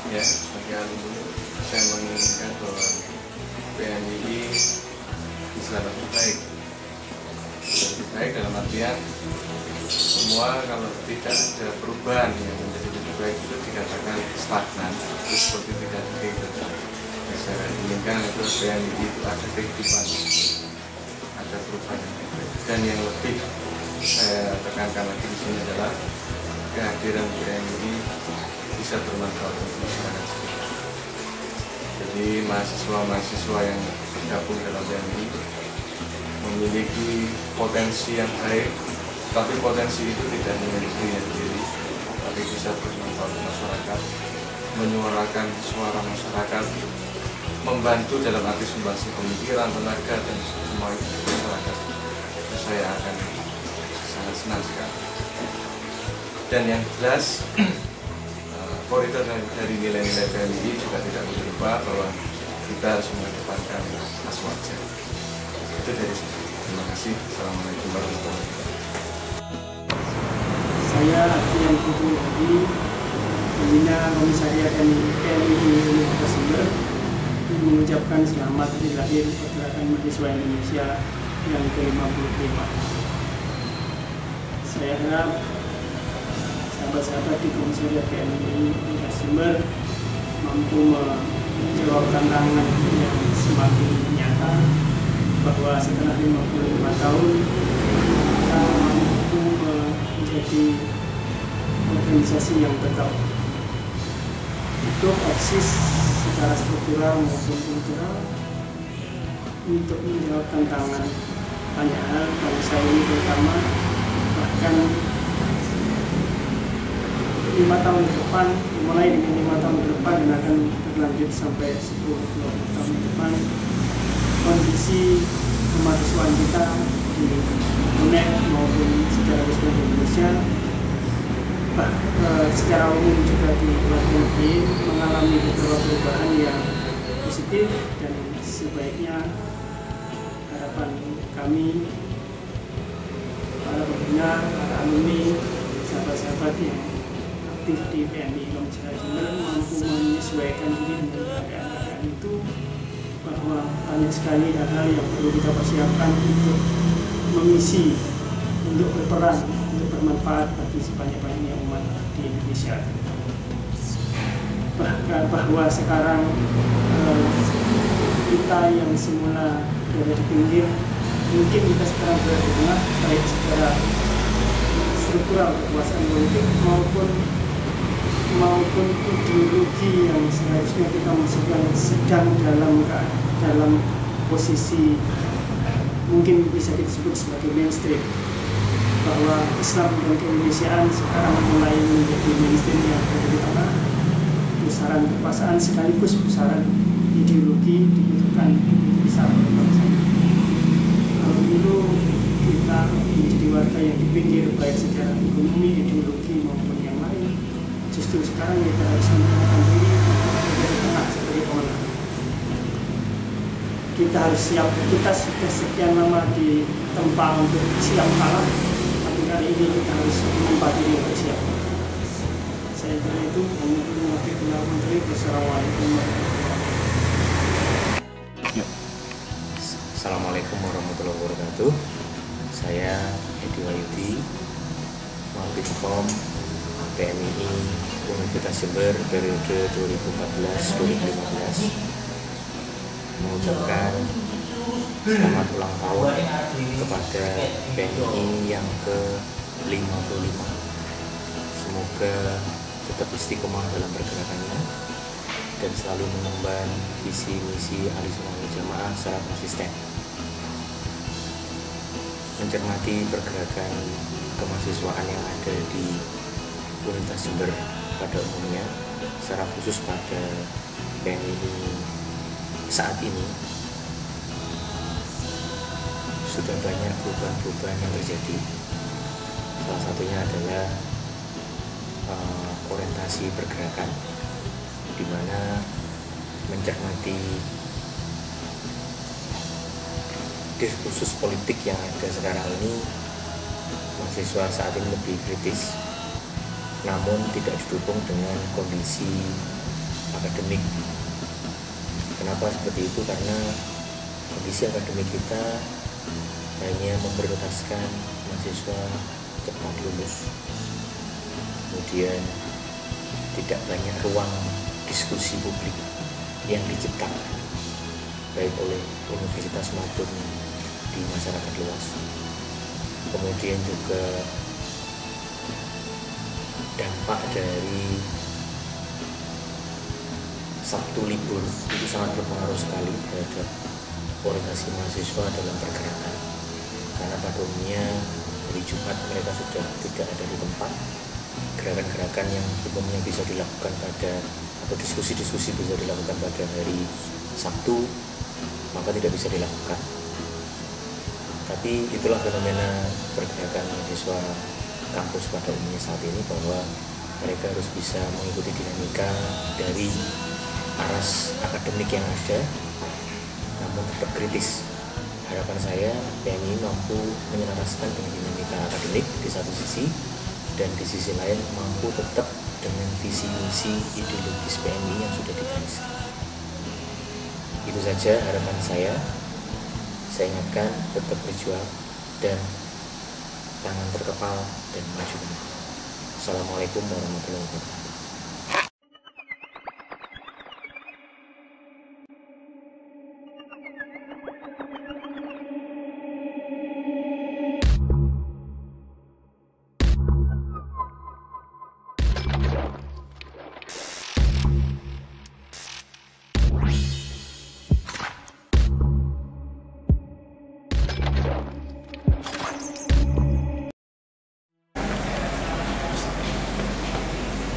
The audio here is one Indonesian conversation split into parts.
Ya, sebagai alumni saya menginginkan bahwa PMII bisa lebih baik dalam artian semua kalau tidak ada perubahan yang menjadi lebih baik itu dikatakan stagnan, itu seperti tidak ada kehidupan. Saya inginkan itu PMII itu ada kehidupan, ada perubahan yang baik. Dan yang lebih saya tekankan lagi di sini adalah kehadiran PMII bisa bermanfaat untuk masyarakat sekitar. Jadi mahasiswa-mahasiswa yang tergabung dalam PMII memiliki potensi yang baik, tapi potensi itu tidak memiliki dirinya sendiri, tapi bisa bermanfaat untuk masyarakat, menyuarakan suara masyarakat, membantu dalam arti sumbangsi pemikiran, tenaga, dan semua itu masyarakat. Saya akan sangat senang sekali. Dan yang jelas koridor dari nilai-nilai PMII juga tidak boleh lupa bahwa kita harus mengedepankan aswaja. Itu dari saya. Terima kasih. Assalamualaikum warahmatullahi wabarakatuh. Saya Alfian Putu Hadi, pembina Komisariat PMII Universitas Jember, mengucapkan selamat hari lahir Pergerakan Mahasiswa Indonesia yang ke-55. Saya harap sahabat-sahabat di Komisariat PMII Universitas Jember mampu menjawab tantangan yang semakin nyata bahwa setelah 55 tahun kita mampu menjadi organisasi yang tegak untuk eksis secara struktural maupun kultural untuk menjawab tantangan banyak hal bangsa ini, terutama bahkan 5 tahun ke depan, dimulai dengan 5 tahun ke depan dan akan berlanjut sampai 10-20 tahun ke depan. Kondisi kemahasiswaan kita di UNED maupun secara resmi di Indonesia, secara umum juga di luar negeri, mengalami beberapa perubahan yang positif, dan sebaiknya harapan kami para pembina, para alumni, sahabat-sahabat yang aktif di PMII Komisariat Jember mampu menyesuaikan diri dengan keadaan itu, bahwa banyak sekali hal-hal yang perlu kita persiapkan untuk mengisi, untuk berperan, untuk bermanfaat bagi sebanyak-banyaknya umat di Indonesia. Bahwa sekarang kita yang semula berada di pinggir, mungkin kita sekarang berada di tengah, baik secara struktural kekuasaan politik maupun ideologi yang seharusnya kita masukkan sedang dalam posisi mungkin bisa kita sebut sebagai mainstream, bahwa Islam dan keindonesiaan sekarang mulai menjadi mainstream yang berada di tengah. Pusaran kekuasaan sekaligus pusaran ideologi dibutuhkan besar oleh bangsa. Kalau dulu kita menjadi warga yang di pinggir baik secara ekonomi, ideologi maupun yang lain, justru sekarang kita harus menempatkan diri di tengah sebagai pemenang. Kita harus siap. Kita sudah sekian lama ditempa untuk siap kalah, tapi kali ini kita harus menempatkan diri untuk siap. Saya kira itu. Wassalamualaikum Assalamualaikum warahmatullahi wabarakatuh. Saya Edi Wahyudi, Mahasiswa PMII Universitas Jember periode 2014-2015, mengucapkan selamat ulang tahun kepada PMII yang ke-55. Semoga tetap istiqomah dalam pergerakannya dan selalu mengemban visi misi Ahlussunnah wal Jamaah secara konsisten, mencermati pergerakan kemahasiswaan yang ada di Universitas Jember pada umumnya, secara khusus pada PMII saat ini. Sudah banyak perubahan-perubahan yang terjadi. Salah satunya adalah orientasi pergerakan, di mana mencermati diskursus politik yang ada sekarang ini, mahasiswa saat ini lebih kritis, namun tidak didukung dengan kondisi akademik. Kenapa seperti itu? Karena kondisi akademik kita hanya memprioritaskan mahasiswa cepat lulus, kemudian tidak banyak ruang diskusi publik yang diciptakan baik oleh universitas maupun di masyarakat luas. Kemudian juga dampak dari Sabtu libur itu sangat berpengaruh sekali terhadap orientasi mahasiswa dalam pergerakan, karena pada umumnya hari Jumat mereka sudah tidak ada di tempat. Gerakan-gerakan yang umumnya bisa dilakukan atau diskusi-diskusi bisa dilakukan pada hari Sabtu maka tidak bisa dilakukan. Tapi itulah fenomena pergerakan mahasiswa kampus pada umumnya saat ini, bahwa mereka harus bisa mengikuti dinamika dari aras akademik yang ada, namun tetap kritis. Harapan saya PMI mampu menyelaraskan dengan dinamika akademik di satu sisi, dan di sisi lain mampu tetap dengan visi misi ideologis PMI yang sudah digariskan. Itu saja harapan saya. Saya ingatkan tetap berjuang dan tangan terkepal dan maju. Assalamualaikum warahmatullahi wabarakatuh.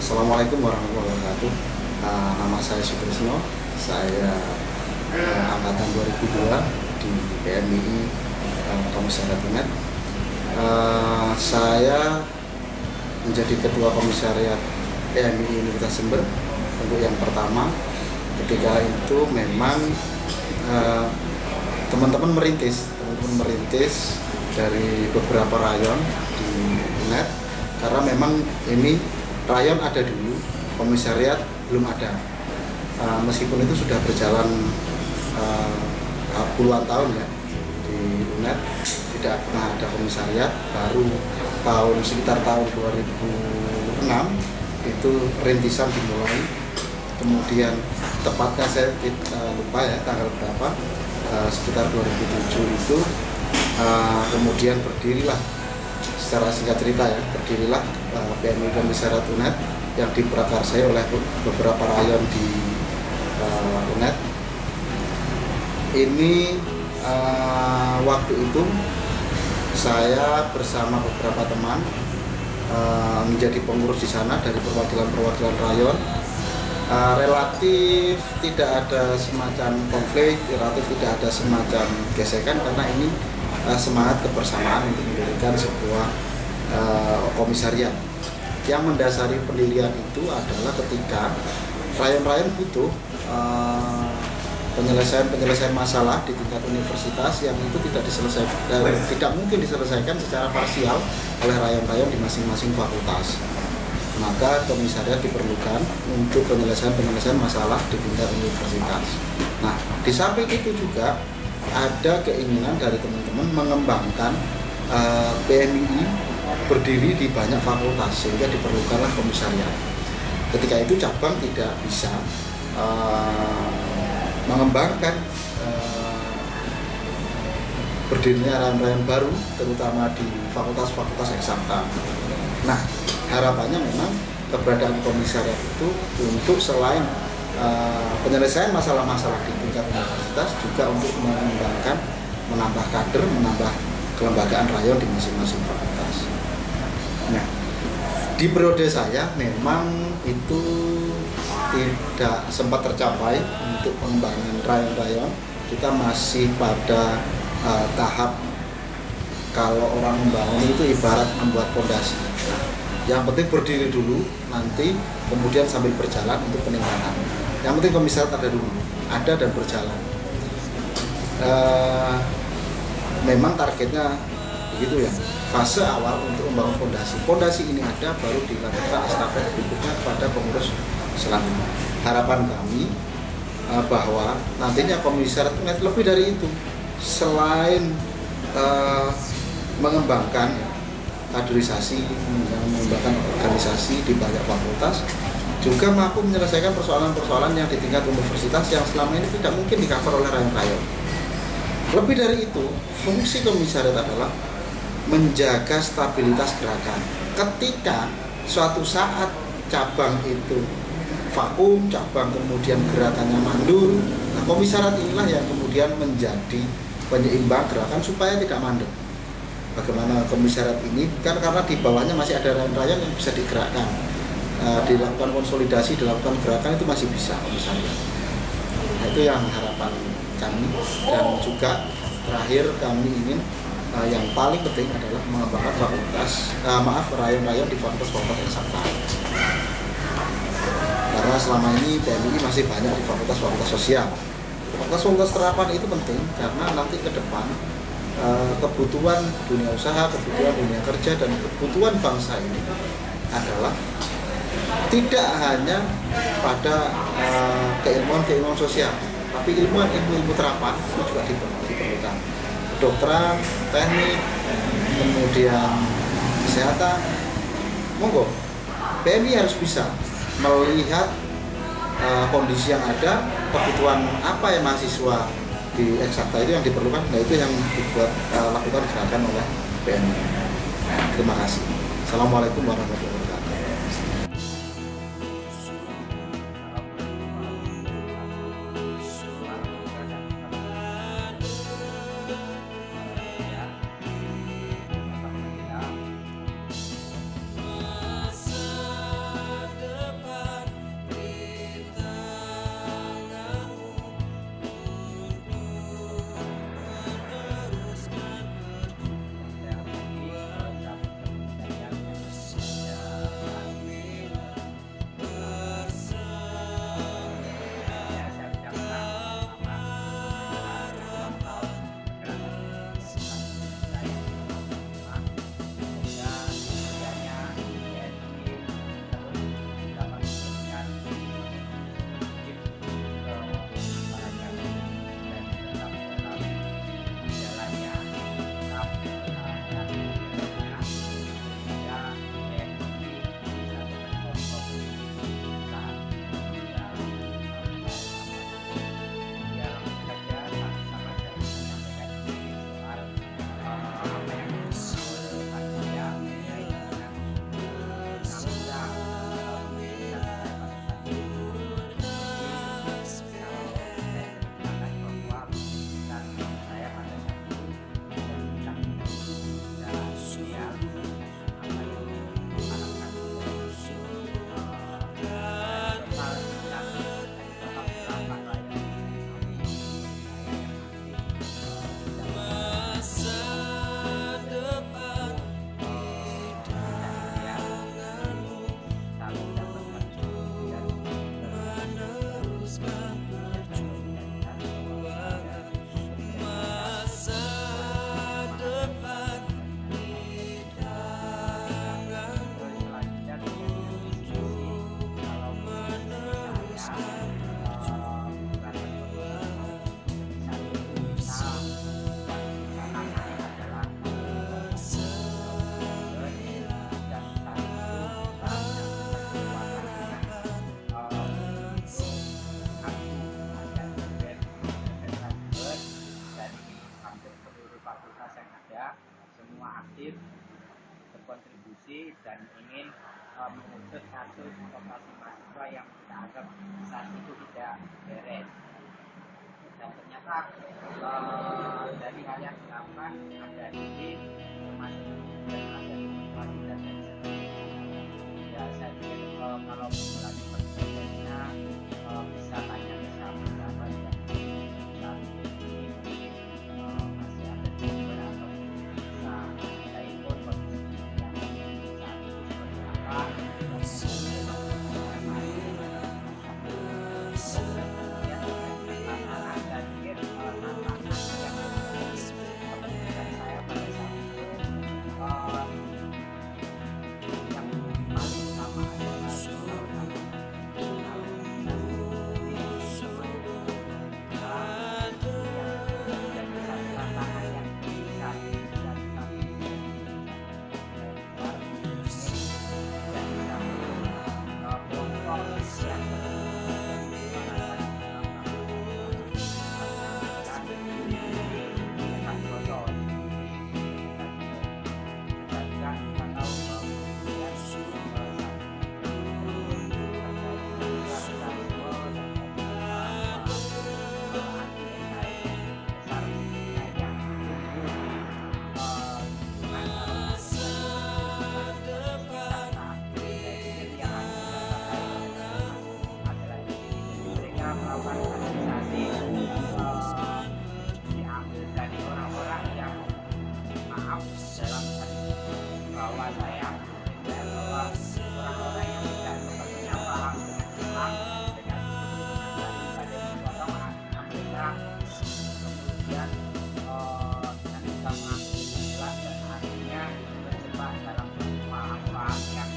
Assalamualaikum warahmatullahi wabarakatuh. Nama saya Sutrisno, saya angkatan 2002 di PMI Komisariat UNED. Saya menjadi ketua komisariat PMI Universitas Jember untuk yang pertama. Ketika itu memang teman-teman merintis dari beberapa rayon di UNED, karena memang ini rayon ada dulu, komisariat belum ada. Meskipun itu sudah berjalan puluhan tahun ya di UNED, tidak pernah ada komisariat. Baru sekitar tahun 2006 itu rintisan dimulai. Kemudian tepatnya saya lupa ya tanggal berapa, sekitar 2007 itu kemudian berdirilah, secara singkat cerita ya, berdirilah PMI Komisariat UNED yang diprakarsai oleh beberapa rayon di UNED. Ini waktu itu saya bersama beberapa teman menjadi pengurus di sana dari perwakilan rayon. Relatif tidak ada semacam konflik, relatif tidak ada semacam gesekan, karena ini semangat kebersamaan untuk mendirikan sebuah komisariat. Yang mendasari pendirian itu adalah ketika rayon-rayon butuh penyelesaian masalah di tingkat universitas yang itu tidak mungkin diselesaikan secara parsial oleh rayon-rayon di masing-masing fakultas. Maka komisariat diperlukan untuk penyelesaian masalah di tingkat universitas. Nah, di samping itu juga ada keinginan dari teman-teman mengembangkan PMI berdiri di banyak fakultas, sehingga diperlukanlah komisariat. Ketika itu cabang tidak bisa mengembangkan berdirinya rayon-rayon baru, terutama di fakultas-fakultas eksakta. Nah, harapannya memang keberadaan komisariat itu untuk selain penyelesaian masalah-masalah di tingkat universitas, juga untuk mengembangkan, menambah kader, menambah kelembagaan rayon di masing-masing fakultas. Nah, di periode saya memang itu tidak sempat tercapai untuk pengembangan rayon-rayon. Kita masih pada tahap, kalau orang membangun itu ibarat membuat fondasi. Nah, yang penting berdiri dulu, nanti kemudian sambil berjalan untuk peningkatan. Yang penting komisariat ada dulu, ada dan berjalan. Memang targetnya begitu ya, fase awal untuk membangun fondasi. Fondasi ini ada, baru dilakukan estafet berikutnya kepada pengurus selanjutnya. harapan kami bahwa nantinya komisariat lebih dari itu, selain mengembangkan kaderisasi, mengembangkan organisasi di banyak fakultas, juga mampu menyelesaikan persoalan-persoalan yang di tingkat universitas yang selama ini tidak mungkin di-cover oleh rayon-rayon. Lebih dari itu, fungsi komisariat adalah menjaga stabilitas gerakan. Ketika suatu saat cabang itu vakum, cabang kemudian gerakannya mandul, nah komisariat inilah yang kemudian menjadi penyeimbang gerakan supaya tidak mandek. Bagaimana komisariat ini? Kan karena di bawahnya masih ada rayon-rayon yang bisa digerakkan, dilakukan konsolidasi, dilakukan gerakan, itu masih bisa komisariat. Nah, itu yang harapan kami. Dan juga terakhir kami ingin yang paling penting adalah mengembangkan rayon-rayon di fakultas-fakultas eksakta. Karena selama ini PMI masih banyak di fakultas-fakultas sosial. Fakultas-fakultas terapan itu penting karena nanti ke depan kebutuhan dunia usaha, kebutuhan dunia kerja, dan kebutuhan bangsa ini adalah tidak hanya pada keilmuan sosial, tapi ilmu terapan itu juga diperlukan. Kedokteran, teknik, kemudian kesehatan, monggo PMI harus bisa melihat kondisi yang ada, kebutuhan apa yang mahasiswa di eksakta itu yang diperlukan. Nah, itu yang lakukan gerakan oleh PMI. Terima kasih. Assalamualaikum warahmatullahi wabarakatuh. aktif, berkontribusi dan ingin mengusut kasus vokasi mahasiswa yang kita anggap saat itu tidak beres. Dan ternyata dari hal yang dilakukan ada izin, termasuk dan ada situasi dan lain sebagainya. Ya saya pikir kalau lagi pertanyaannya bisa tanya ke siapa yang saat ini masih ada di beberapa bisa telepon kondisi yang saat itu seperti apa. Saya pada saat melakukan organisasi diambil dari orang-orang yang maaf dalam bahwa saya bahwa orang-orang yang tidak sepenuhnya paham dengan Islam dengan pada potong Amerika kemudian dengan Islam mengambil Islam dan akhirnya terjebak dalam paham yang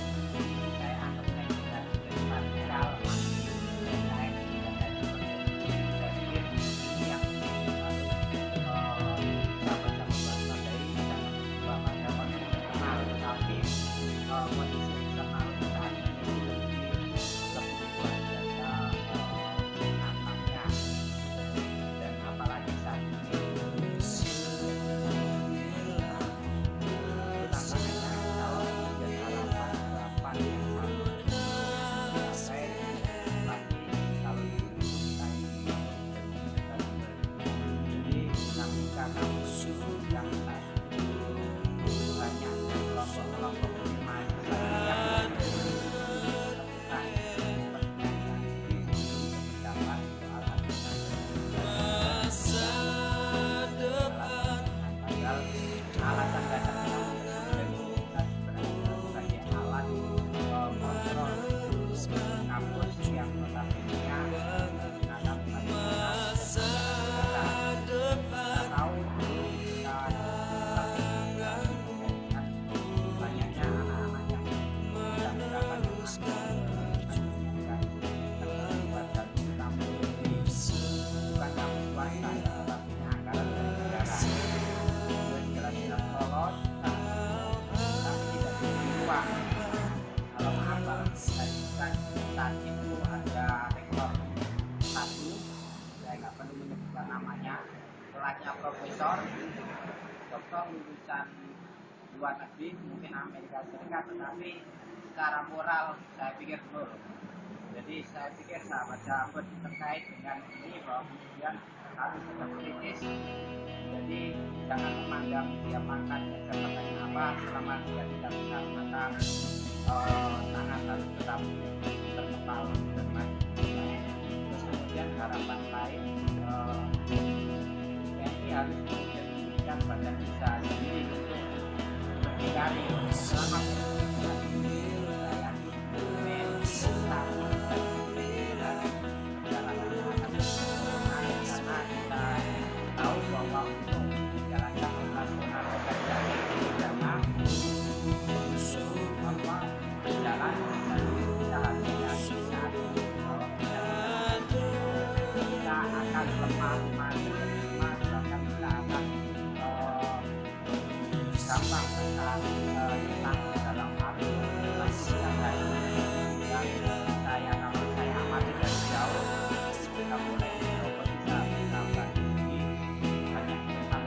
saya anggap tidak radikal masih saya tidak ini yang sahabat-sahabat waspadai dan pada kondisi kenal, tapi kondisi internal saat ini lebih luar biasa menantangnya, dan apalagi saat ini tantangannya kalau dan harapan yang sangat sampai lagi kalau kita jadi dinamika yang banyaknya kelompok-kelompok mahasiswa yang pendapat soal alasan dasarnya sebagai alat kontrol kampus yang notabene menggunakan kita tahu banyaknya anak-anak yang tidak mendapatkan terlibat dalam kampus bukan kampus swasta ya, tetapi anggaran dari negara jelas-jelas lolos tapi tidak diberi uang. Kalau maaf kalau kita saat itu ada rektor satu, saya nggak perlu menyebutkan namanya, kelasnya profesor doktor lulusan luar negeri mungkin Amerika Serikat, tetapi secara moral saya pikir nol. Jadi saya pikir sahabat-sahabat terkait dengan ini bahwa kemudian harus tetap kritis. Jadi jangan memandang dia makan jabatannya apa, selama dia tidak bisa makan tangan harus tetap terkepal dengan baik. Terus kemudian harapan lain TNI harus kemudian memberikan badan usaha sendiri untuk berdikari selama tahu bahwa untuk menjalankan operasional pekerjaan pidana bahwa berjalan dan seharusnya saat kita akan lemah bahkan kita akan gampang tentang dalam arus yang saya kalau saya amati dari jauh kita mulai bisa bertambah tinggi banyak tentang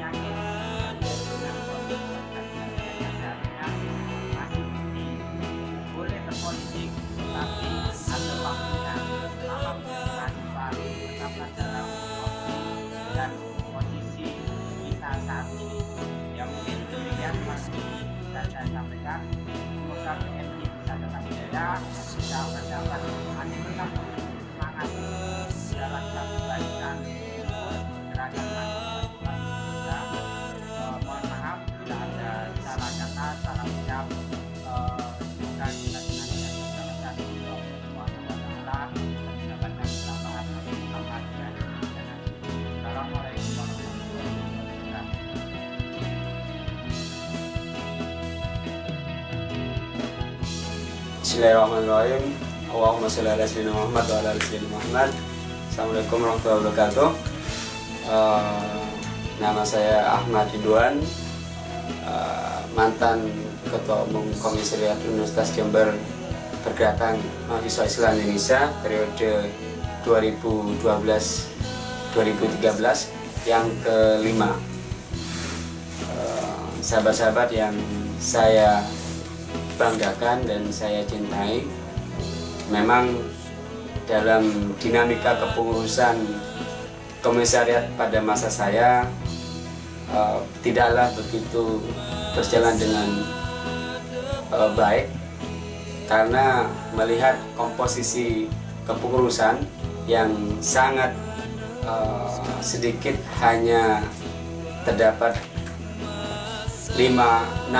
yang boleh berpolitik tapi ada waktunya lama tetaplah dalam dan posisi kita saat ini yang mungkin demikian masih bisa saya sampaikan. Semoga TNI bisa tetap jaya, bisa mendapat hati tetap semangat dalam kebaikan gerakan mahasiswa. Mohon maaf bila ada salah kata, salah ucap. Semoga kita senantiasa bersama Allah SWT dan mendapatkan tambahan Al-Fatihah. Assalamualaikum warahmatullahi wabarakatuh. Bismillahirrahmanirrahim. Allahumma sholli ala sayyidina Muhammad wa ala ali sayyidina Muhammad. Assalamualaikum warahmatullahi wabarakatuh. Nama saya Ahmad Ridwan, mantan Ketua Umum Komisariat Universitas Jember Pergerakan Mahasiswa Islam Indonesia periode 2012-2013 yang kelima. Sahabat-sahabat yang saya banggakan dan saya cintai, memang dalam dinamika kepengurusan komisariat pada masa saya tidaklah begitu berjalan dengan baik, karena melihat komposisi kepengurusan yang sangat sedikit, hanya terdapat 5-6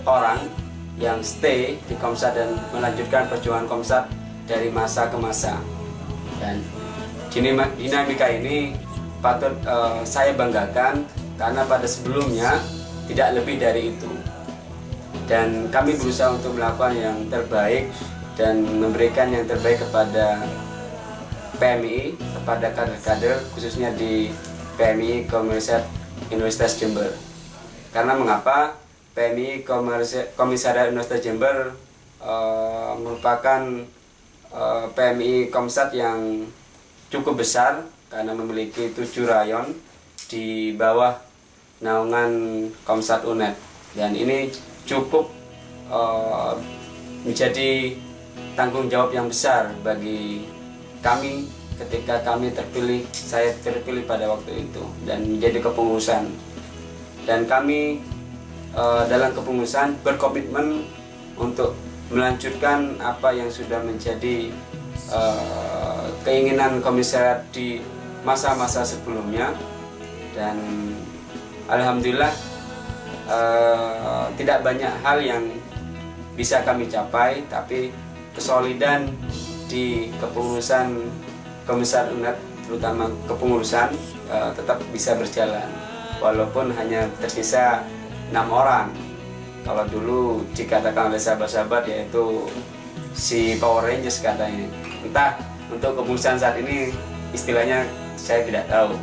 orang yang stay di Komsat dan melanjutkan perjuangan Komsat dari masa ke masa. Dan dinamika ini patut saya banggakan, karena pada sebelumnya tidak lebih dari itu. Dan kami berusaha untuk melakukan yang terbaik dan memberikan yang terbaik kepada PMI, kepada kader-kader khususnya di PMI Komisariat Universitas Jember. Karena mengapa? PMI Komisariat Universitas Jember merupakan PMI Komsat yang cukup besar, karena memiliki 7 rayon di bawah naungan Komsat UNED, dan ini cukup menjadi tanggung jawab yang besar bagi kami ketika kami terpilih, saya terpilih pada waktu itu dan menjadi kepengurusan. Dan kami dalam kepengurusan berkomitmen untuk melanjutkan apa yang sudah menjadi keinginan komisariat di masa-masa sebelumnya. Dan alhamdulillah tidak banyak hal yang bisa kami capai, tapi kesolidan di kepengurusan Komisariat UNED, terutama kepengurusan, tetap bisa berjalan walaupun hanya tersisa 6 orang. Kalau dulu dikatakan oleh sahabat-sahabat, yaitu si Power Rangers katanya. Entah untuk kepengurusan saat ini istilahnya saya tidak tahu.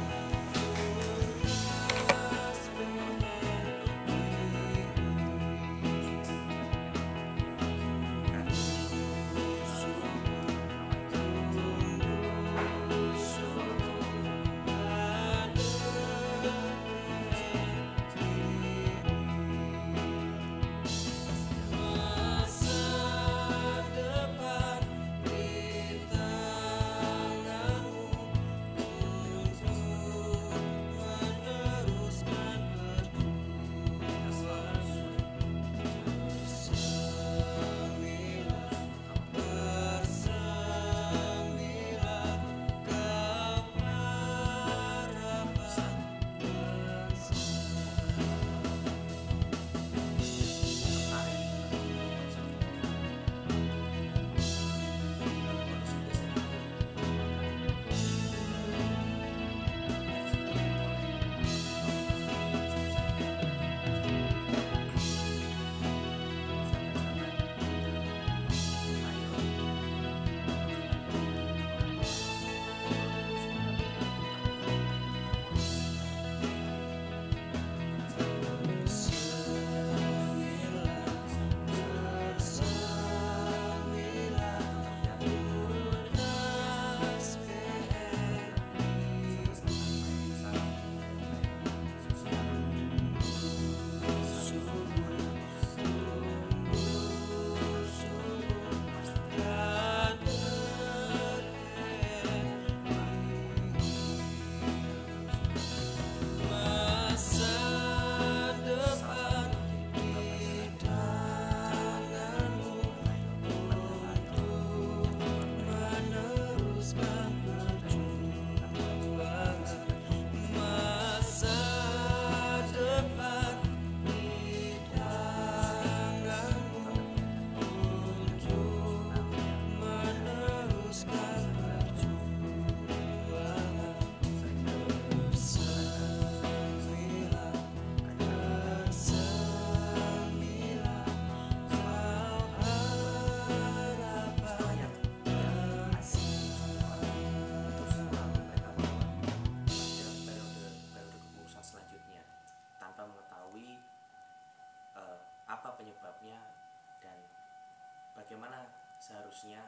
bagaimana seharusnya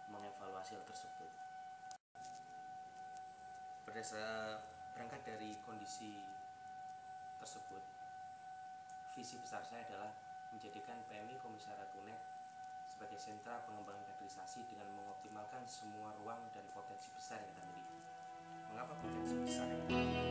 mengevaluasi hal tersebut. Berangkat dari kondisi tersebut, visi besar saya adalah menjadikan PMI Komisariat UNED sebagai sentra pengembangan kaderisasi dengan mengoptimalkan semua ruang dan potensi besar yang kita miliki. Mengapa potensi besar yang kita miliki?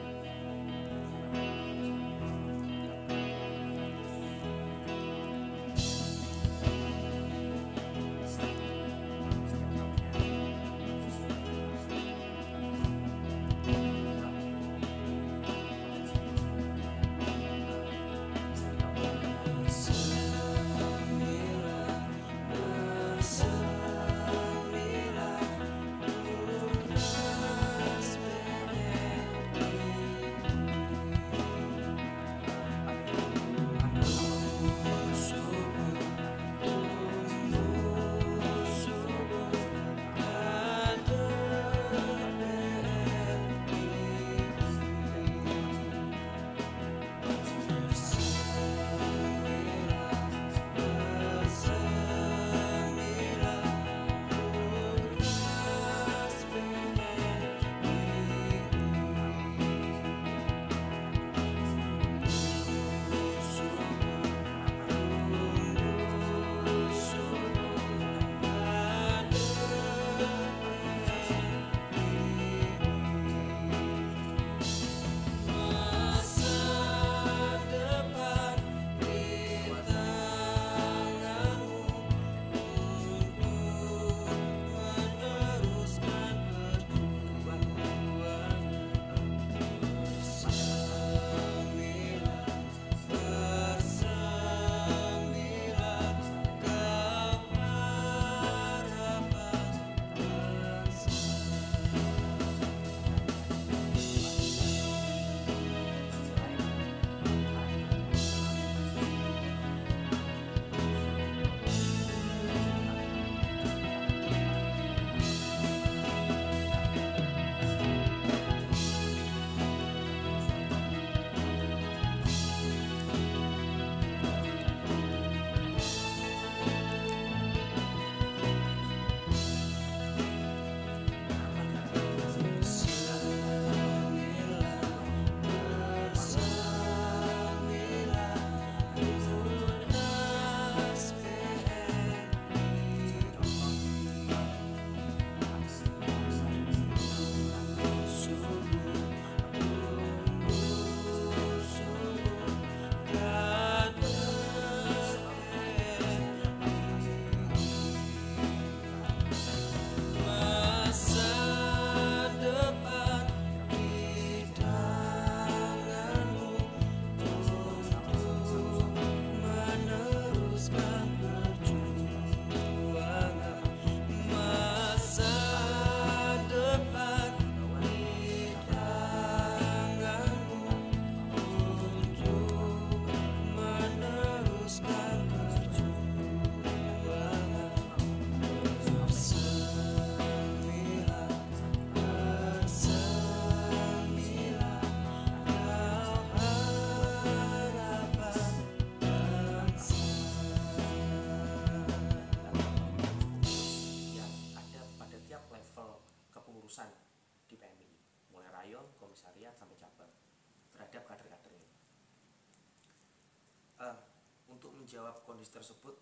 menjawab kondisi tersebut,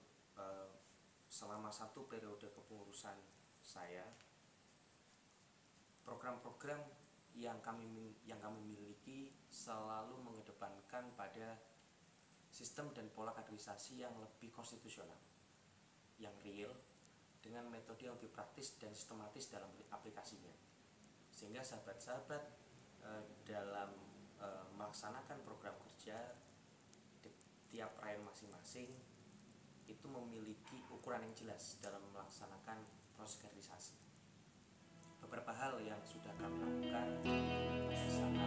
selama 1 periode kepengurusan saya, program-program yang kami miliki selalu mengedepankan pada sistem dan pola kaderisasi yang lebih konstitusional, yang real, dengan metode yang lebih praktis dan sistematis dalam aplikasinya, sehingga sahabat-sahabat dalam melaksanakan program kerja di tiap rayon masing-masing itu memiliki ukuran yang jelas dalam melaksanakan proses kaderisasi. Beberapa hal yang sudah kami lakukan pada saat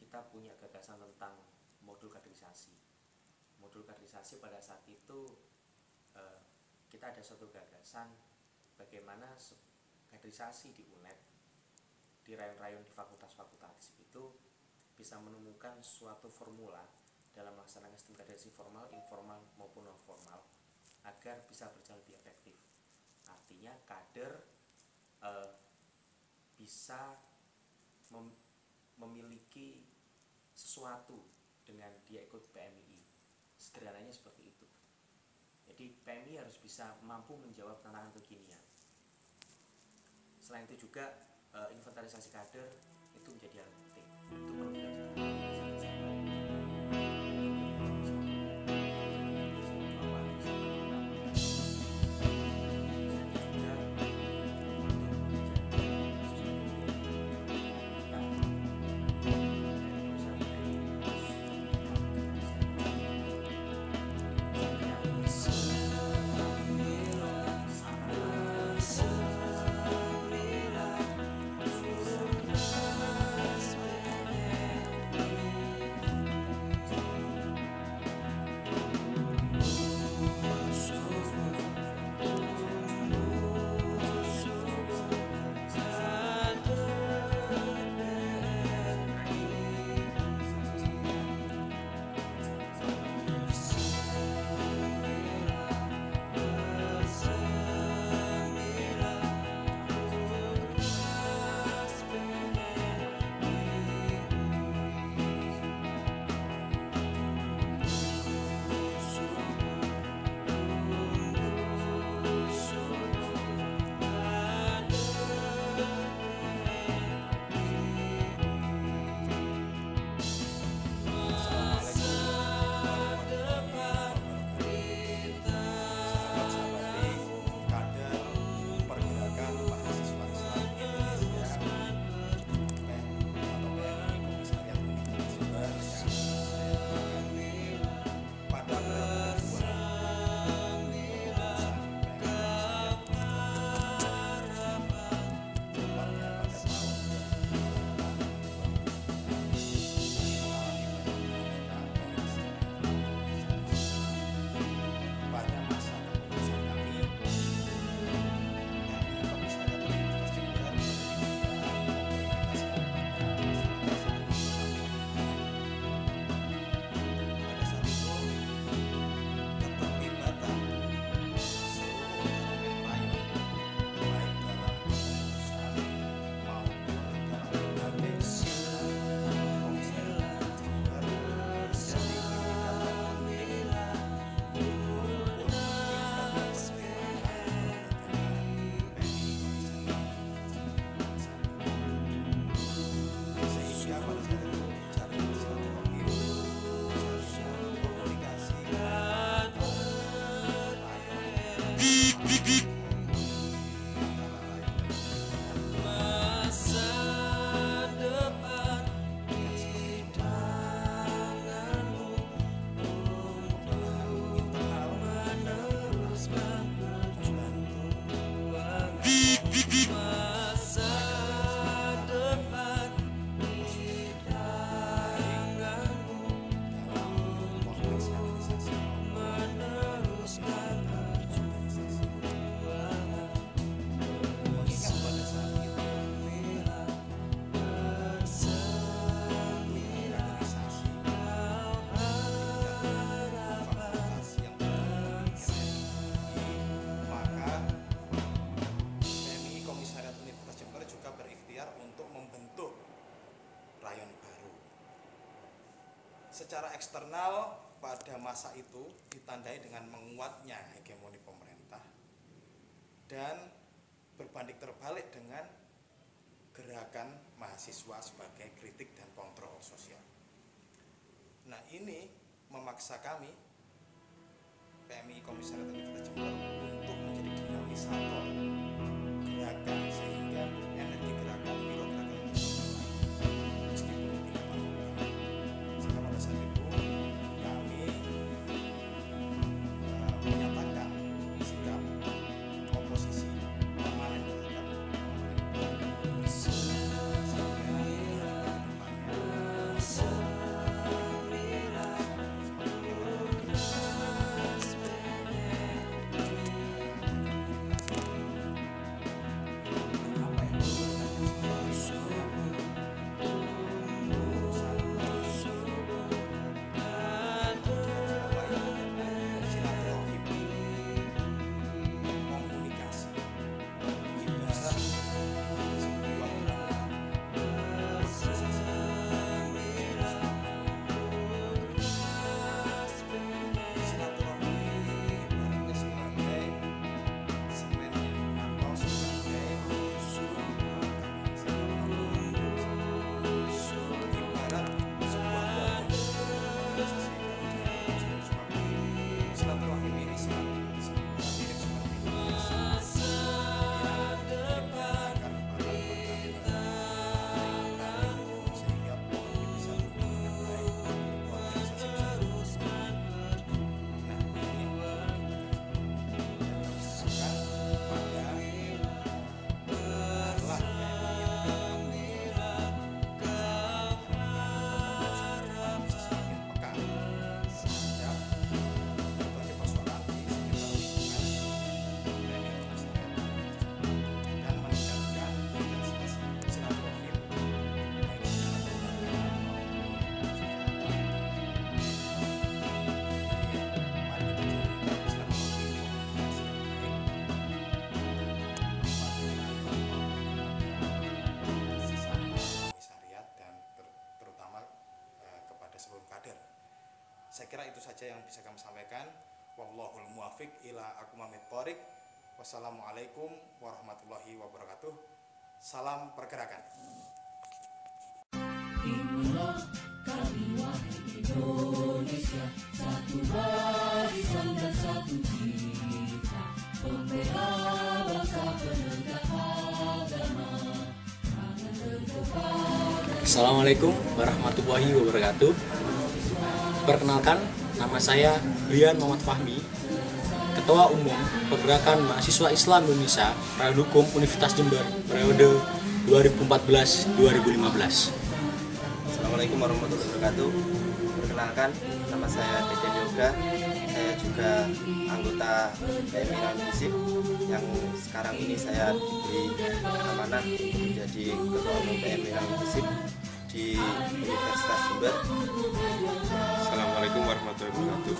kita punya gagasan tentang modul kaderisasi. Modul kaderisasi pada saat itu kita ada suatu gagasan bagaimana kaderisasi di UNED, di rayon-rayon di fakultas-fakultas itu bisa menemukan suatu formula dalam melaksanakan sistem kaderisasi formal, informal maupun non formal agar bisa berjalan lebih efektif. Artinya kader bisa memiliki sesuatu dengan dia ikut PMI. Sederhananya seperti itu. Jadi PMI harus bisa mampu menjawab tantangan kekinian. Selain itu juga inventarisasi kader itu menjadi hal penting. Itu perlu dilakukan. secara eksternal pada masa itu ditandai dengan menguatnya hegemoni pemerintah dan berbanding terbalik dengan gerakan mahasiswa sebagai kritik dan kontrol sosial. Nah, ini memaksa kami PMI Komisariat Universitas Jember untuk menjadi dinamisator gerakan sehingga energi gerakan biro gerakan meskipun tidak terlalu. Sehingga pada saat itu kami menyatakan sikap oposisi permanen terhadap pemerintah sehingga saya kira itu saja yang bisa kami sampaikan. Wallahul muwaffiq ila aqwamit thoriq. Wassalamualaikum warahmatullahi wabarakatuh. Salam pergerakan. Inilah kami wahai Indonesia, satu barisan dan satu cita, pembela bangsa, penegak agama, tangan terdepan. Assalamualaikum warahmatullahi wabarakatuh. Perkenalkan, nama saya Rian Muhammad Fahmi, Ketua Umum Pergerakan Mahasiswa Islam Indonesia Rayon Hukum Universitas Jember periode 2014-2015. Assalamualaikum warahmatullahi wabarakatuh. Perkenalkan, nama saya Deden Yoga. Saya juga anggota PMI Rayon Visip yang sekarang ini saya diberi amanah untuk menjadi Ketua Umum PMI Rayon Visip di Universitas Jember. Assalamualaikum warahmatullahi wabarakatuh.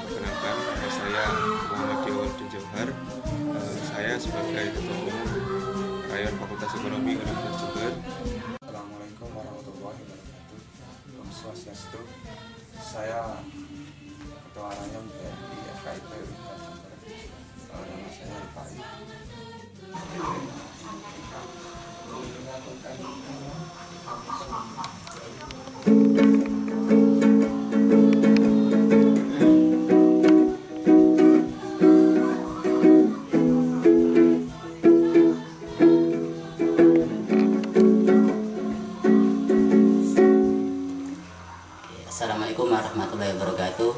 Perkenalkan, nama saya Muhammad Diawaldin Johar. Saya sebagai Ketua Umum Rayon Fakultas Ekonomi Universitas Jember. Assalamualaikum warahmatullahi wabarakatuh. Om Swastiastu. Saya Ketua Rayon PMI FKIP Universitas Jember. Nama saya Rifai. Assalamualaikum warahmatullahi wabarakatuh.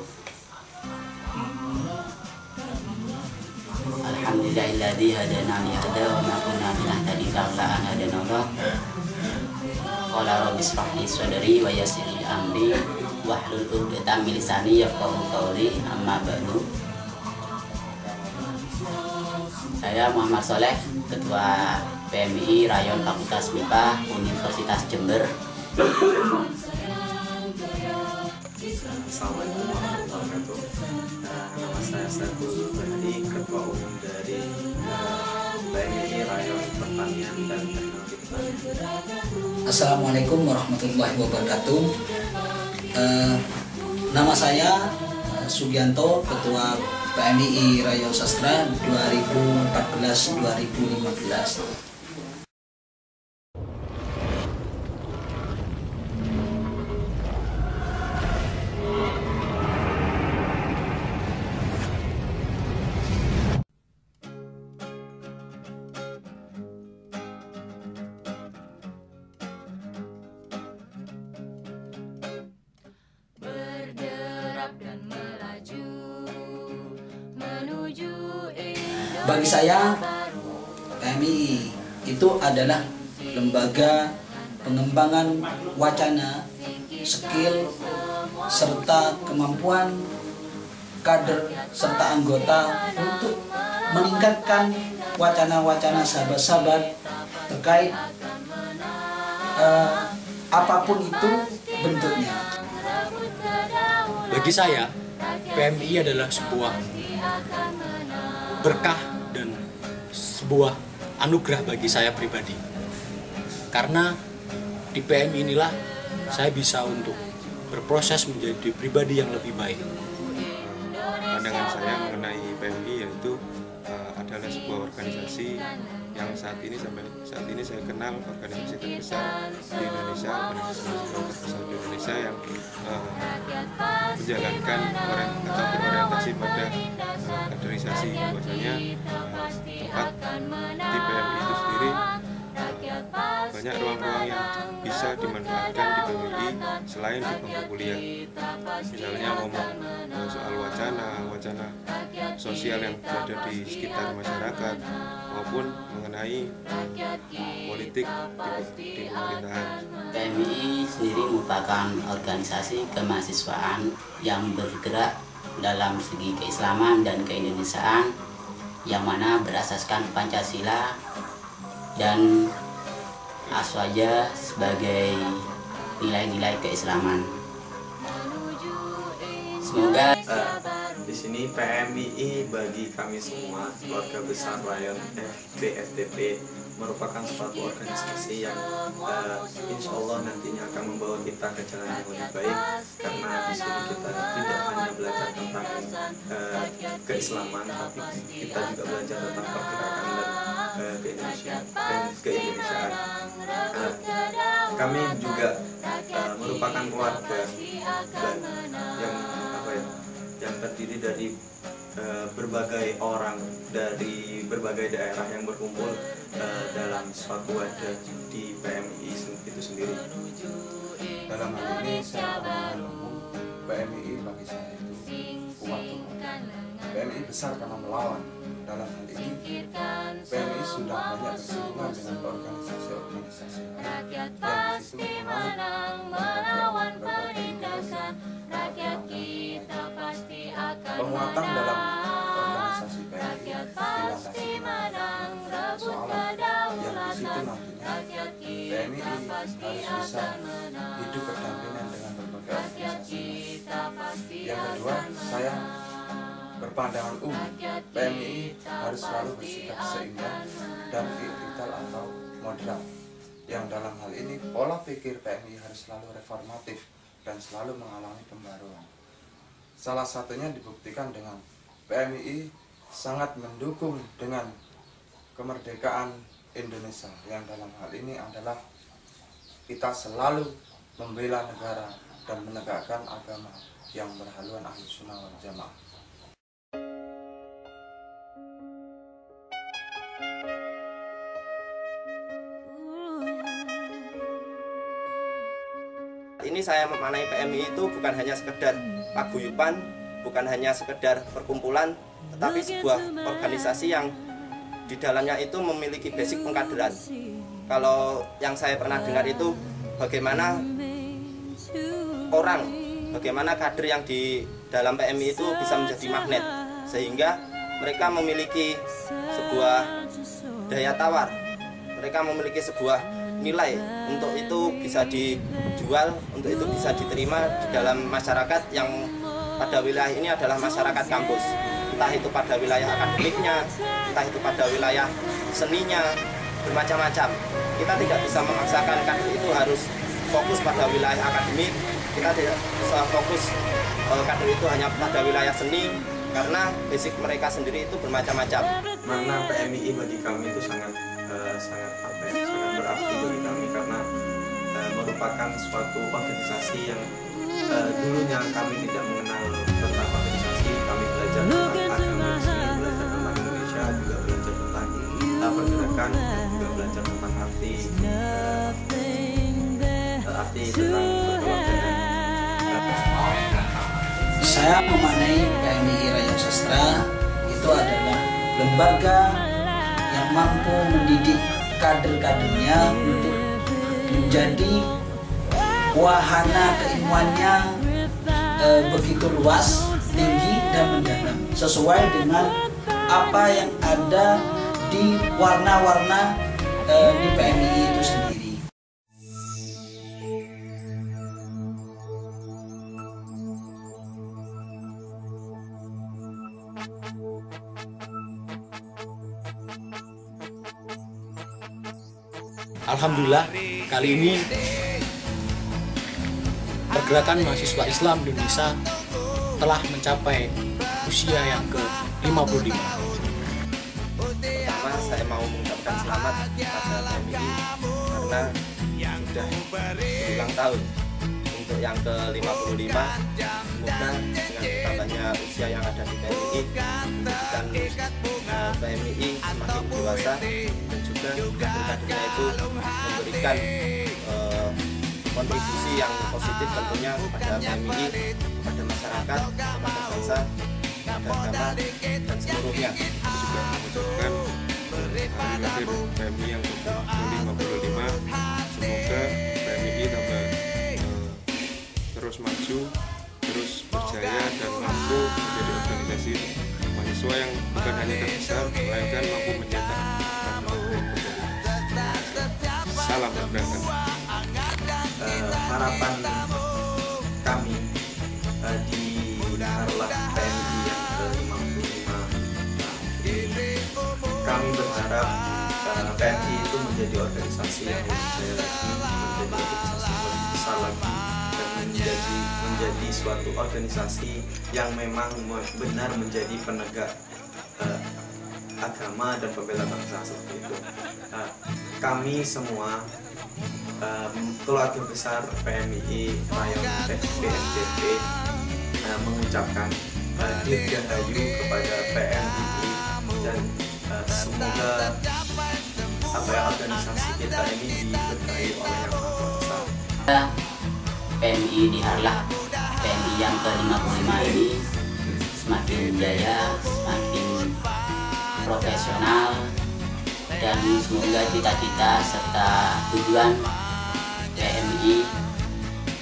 Alhamdulillahilladzi hadana li hada wa ma kunna linahtadiya laula an hadana Allah. Qala rabbi ishrah li sadri wa yassir li amri wahlul 'uqdatam min lisani yafqahu qawli, amma ba'du. Saya Muhammad Soleh, Ketua PMI Rayon Fakultas MIPA Universitas Jember. Assalamualaikum warahmatullahi wabarakatuh. Nama saya Saiful Bahri, Ketua Umum dari PMI Rayon Pertanian dan Teknologi Pertanian. Assalamualaikum warahmatullahi wabarakatuh. Nama saya Sugianto, Ketua PMII Rayo Sastra 2014-2015. Bagi saya, PMII itu adalah lembaga pengembangan wacana, skill, serta kemampuan kader serta anggota untuk meningkatkan wacana-wacana sahabat-sahabat terkait apapun itu bentuknya. Bagi saya, PMII adalah sebuah berkah dan sebuah anugerah bagi saya pribadi. Karena di PMII inilah saya bisa untuk berproses menjadi pribadi yang lebih baik. Pandangan saya mengenai PMII yaitu adalah sebuah organisasi yang saat ini saya kenal organisasi terbesar di Indonesia, organisasi terbesar di Indonesia yang menjalankan atau berorientasi pada kaderisasi. Bahwasanya tempat di PMII itu sendiri banyak ruang-ruang yang bisa dimanfaatkan di PMII selain di bangku kuliah. Misalnya ngomong soal wacana sosial yang berada di sekitar masyarakat maupun mengenai politik di pemerintahan. PMII sendiri merupakan organisasi kemahasiswaan yang bergerak dalam segi keislaman dan keindonesiaan yang mana berasaskan Pancasila dan Aswaja sebagai nilai-nilai keislaman. Semoga di sini PMII bagi kami semua keluarga besar Rayon FTP merupakan suatu organisasi yang insya Allah nantinya akan membawa kita ke jalan yang lebih baik, karena di sini kita tidak hanya belajar tentang keislaman, tapi kita juga belajar tentang pergerakan dan keindonesiaan. Kami juga merupakan keluarga dan yang terdiri dari berbagai orang dari berbagai daerah yang berkumpul dalam suatu wadah di PMII itu sendiri. Dalam hal ini saya pandangan umum, PMII bagi saya itu kuat Tuhan. PMII besar karena melawan. Dalam hal ini PMII sudah banyak bersinggungan dengan organisasi-organisasi lain yang disitu menganut berbagai ideologi. Penguatan dalam organisasi PMII dilandasi dengan soalan yang disitu nantinya PMII harus bisa hidup berdampingan dengan berbagai organisasi. Yang kedua, saya berpandangan umum, PMII harus selalu bersikap seimbang dan ikhtital atau moderat. Yang dalam hal ini, pola pikir PMII harus selalu reformatif dan selalu mengalami pembaruan. Salah satunya dibuktikan dengan PMII sangat mendukung dengan kemerdekaan Indonesia, yang dalam hal ini adalah kita selalu membela negara dan menegakkan agama yang berhaluan Ahlus Sunnah wal Jamaah. Ini saya memaknai PMII itu bukan hanya sekedar paguyuban, bukan hanya sekedar perkumpulan, tetapi sebuah organisasi yang di dalamnya itu memiliki basic pengkaderan. Kalau yang saya pernah dengar itu bagaimana kader yang di dalam PMII itu bisa menjadi magnet, sehingga mereka memiliki sebuah daya tawar, mereka memiliki sebuah nilai untuk itu bisa dijual, untuk itu bisa diterima di dalam masyarakat yang pada wilayah ini adalah masyarakat kampus, entah itu pada wilayah akademiknya, entah itu pada wilayah seninya, bermacam-macam. Kita tidak bisa memaksakan kader itu harus fokus pada wilayah akademik kita tidak bisa fokus kader itu hanya pada wilayah seni, karena basic mereka sendiri itu bermacam-macam. Makna PMII bagi kami itu sangat berarti bagi kami, karena merupakan suatu organisasi yang dulunya kami tidak mengenal tentang organisasi. Kami belajar tentang agama di sini, belajar tentang Indonesia, juga belajar tentang pergerakan, dan juga belajar tentang arti tentang kekeluargaan. Saya memaknai PMII Raya Sastra itu adalah lembaga yang mampu mendidik kader-kadernya untuk menjadi wahana keilmuannya begitu luas, tinggi, dan mendalam, sesuai dengan apa yang ada di warna-warna di PMII itu sendiri. Alhamdulillah, kali ini pergerakan mahasiswa Islam di Indonesia telah mencapai usia yang ke-55. Pertama, saya mau mengucapkan selamat kepada PMII karena sudah berulang tahun. Untuk yang ke-55, semoga dengan bertambahnya usia yang ada di PMII menjadikan PMII semakin dewasa, dan juga kader-kadernya itu memberikan kontribusi yang positif tentunya kepada PMII, kepada masyarakat, kepada bangsa, kepada agama, dan seluruhnya. Juga mengucapkan hari lahir PMII yang ke-55. Semoga PMII tambah terus maju, terus berjaya, dan mampu menjadi organisasi mahasiswa yang bukan hanya terbesar, melainkan mampu mencetak salam pergerakan. Harapan kami di Harlah PMII yang ke-55, kami berharap PMII itu menjadi organisasi yang lebih jaya lagi, menjadi organisasi yang lebih besar lagi, dan menjadi suatu organisasi yang memang benar menjadi penegak agama dan pembela bangsa seperti itu. Kami semua keluarga besar PMII Rayon BNPB mengucapkan dirgahayu kepada PMII, dan semoga organisasi kita ini diberkahi oleh Yang Maha Kuasa. PMII di Harlah, PMII yang ke-55 ini semakin jaya, semakin profesional, dan semoga cita-cita serta tujuan PMII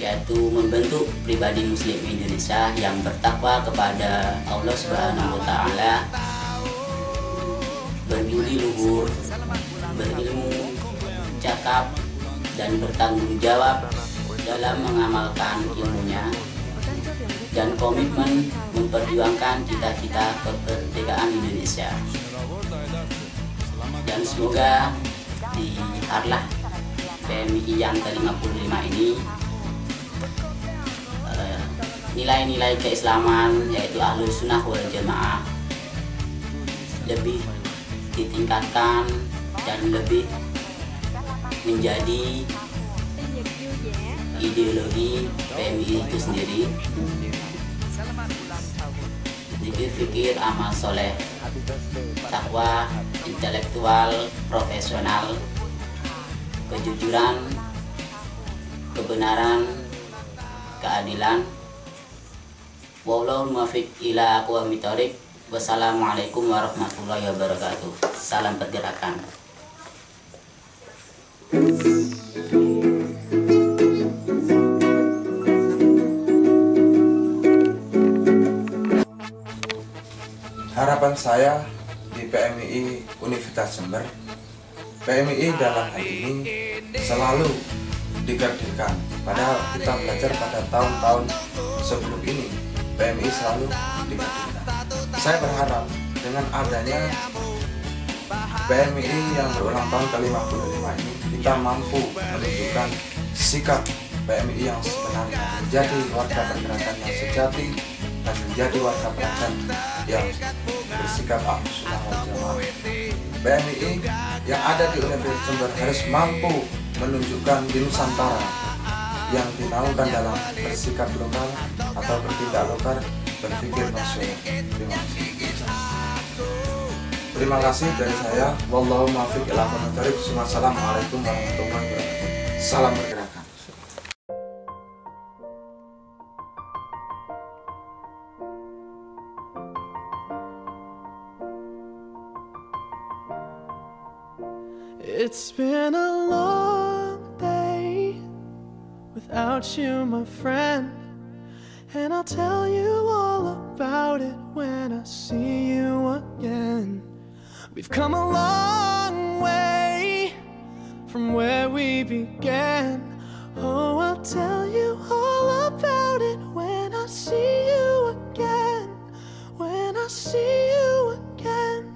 yaitu membentuk pribadi muslim Indonesia yang bertakwa kepada Allah Subhanahu wa Ta'ala, berbudi luhur, berilmu, cakap, dan bertanggung jawab dalam mengamalkan ilmunya, dan komitmen memperjuangkan cita-cita kemerdekaan Indonesia. Dan semoga di Harlah PMII yang ke-55 ini nilai-nilai keislaman yaitu Ahlus Sunnah wal Jamaah lebih ditingkatkan dan lebih menjadi ideologi PMII itu sendiri. Zikir-fikir, amal soleh, takwa, intelektual, profesional, kejujuran, kebenaran, keadilan. Wallahul muwaffiq ila aqwamit thoriq. Wassalamualaikum warahmatullahi wabarakatuh. Salam pergerakan. Harapan saya di PMII Universitas Jember, PMII dalam hal ini selalu digadirkan. Padahal kita belajar pada tahun-tahun sebelum ini, PMII selalu digadirkan. Saya berharap dengan adanya PMII yang berulang tahun ke-55 ini, kita mampu menunjukkan sikap PMI yang sebenarnya, menjadi warga pergerakan yang sejati dan menjadi warga pergerakan yang bersikap Ahlus Sunnah wal Jamaah. PMI yang ada di Universitas Jember harus mampu menunjukkan di Nusantara yang dinaungkan dalam bersikap lokal atau bertindak lokal, berpikir nasional. Terima kasih dari saya. Wallahu muwaffiq ila aqwamit thoriq. Wassalamualaikum warahmatullahi wabarakatuh. Salam pergerakan. It's been a long day without you, my friend, and I'll tell you all about it when I see you again. We've come a long way from where we began. Oh, I'll tell you all about it when I see you again. When I see you again.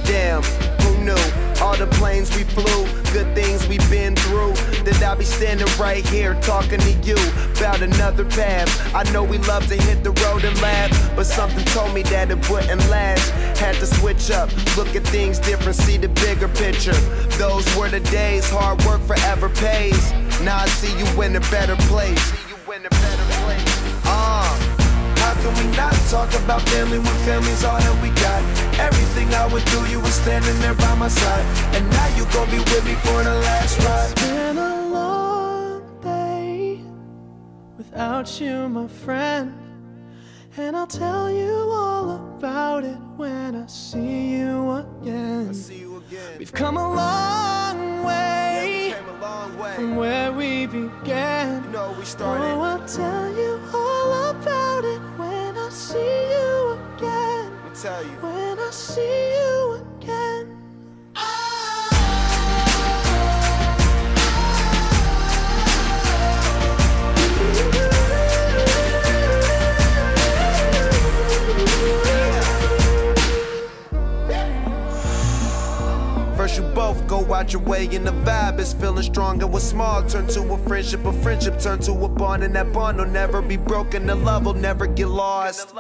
Damn, who knew? All the planes we flew, good things we've been through, that I'll be standing right here talking to you about another path. I know we love to hit the road and laugh, but something told me that it wouldn't last. Had to switch up, look at things different, see the bigger picture. Those were the days, hard work forever pays. Now I see you in a better place. How can we not talk about family when family's all that we got? Everything I would do, you were standing there by my side, and now you gon' be with me for the last ride. It's been a long day without you, my friend, and I'll tell you all about it when I see you again. We've come a long way from where we began. Oh, I'll tell you all about it when I see you again. When I see you again. First you both go out your way and the vibe is feeling strong, and what's small turn to a friendship turn to a bond, and that bond will never be broken, the love will never get lost.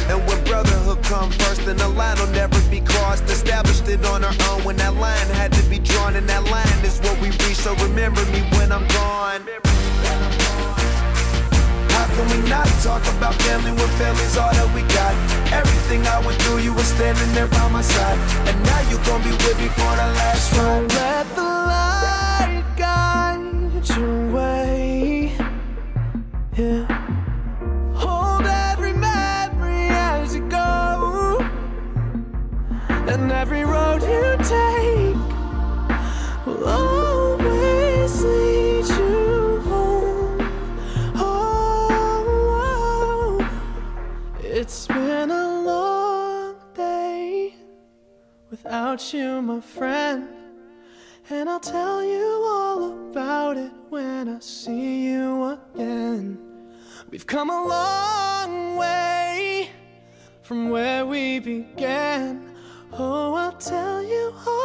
And when brotherhood come first, then the line will never be crossed. Established it on our own when that line had to be drawn, and that line is what we reach, so remember me when I'm gone. How can we not talk about family when family's all that we got? Everything I went through, you were standing there by my side, and now you gon' be with me for the last ride. Let the light guide your way. Yeah. Hold every memory as you go, and every road you take will always lead you home. Oh, it's been a long day without you, my friend, and I'll tell you all about it when I see you again. We've come a long way from where we began. Oh, I'll tell you all